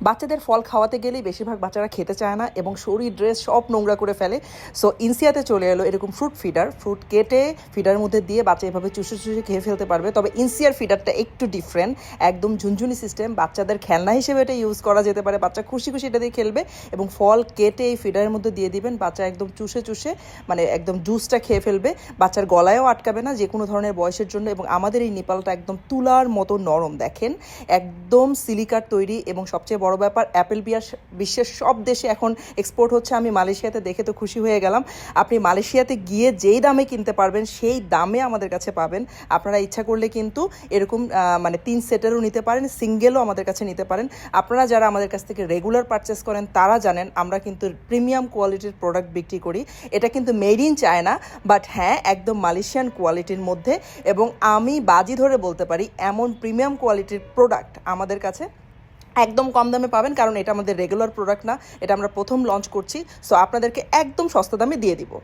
বাচ্চাদের ফল খাওয়াতে গেলেই বেশিরভাগ বাচ্চারা খেতে চায় না এবং শরীর ড্রেস সব নোংরা করে ফেলে। সো ইনসিয়াতে চলে এলো এরকম ফ্রুট কেটে ফিডারের মধ্যে দিয়ে বাচ্চা এভাবে চুষে চুষে খেয়ে ফেলতে পারবে। তবে ইনসিয়ার ফিডারটা একটু ডিফারেন্ট, একদম ঝুনঝুনি সিস্টেম, বাচ্চাদের খেলনা হিসেবে এটা ইউজ করা যেতে পারে। বাচ্চা খুশি খুশি এটা দিয়ে খেলবে এবং ফল কেটে এই ফিডারের মধ্যে দিয়ে দিবেন, বাচ্চা একদম চুষে চুষে মানে একদম জুসটা খেয়ে ফেলবে। বাচ্চার গলায়ও আটকাবে না যে কোনো ধরনের বয়সের জন্য। এবং আমাদের এই নেপালটা একদম তুলার মতো নরম, দেখেন একদম সিলিকার তৈরি। এবং সবচেয়ে বড় ব্যাপার, অ্যাপেল বিয়ার বিশ্বের সব দেশে এখন এক্সপোর্ট হচ্ছে। আমি মালয়েশিয়াতে দেখে তো খুশি হয়ে গেলাম। আপনি মালয়েশিয়াতে গিয়ে যেই দামে কিনতে পারবেন সেই দামে আমাদের কাছে পাবেন। আপনারা ইচ্ছা করলে কিন্তু এরকম মানে 3 সেটেরও নিতে পারেন, সিঙ্গেলও আমাদের কাছে নিতে পারেন। আপনারা যারা আমাদের কাছ থেকে রেগুলার পারচেস করেন তারা জানেন আমরা কিন্তু প্রিমিয়াম কোয়ালিটির প্রোডাক্ট বিক্রি করি। এটা কিন্তু মেড ইন চায়না, বাট হ্যাঁ একদম মালয়েশিয়ান কোয়ালিটির মধ্যে। এবং আমি বাজি ধরে বলতে পারি এমন প্রিমিয়াম কোয়ালিটির প্রোডাক্ট আমাদের কাছে একদম কম দামে পাবেন, কারণ এটা আমাদের রেগুলার প্রোডাক্ট না, এটা আমরা প্রথম লঞ্চ করছি। সো আপনাদেরকে একদম সস্তা দামে দিয়ে দিব।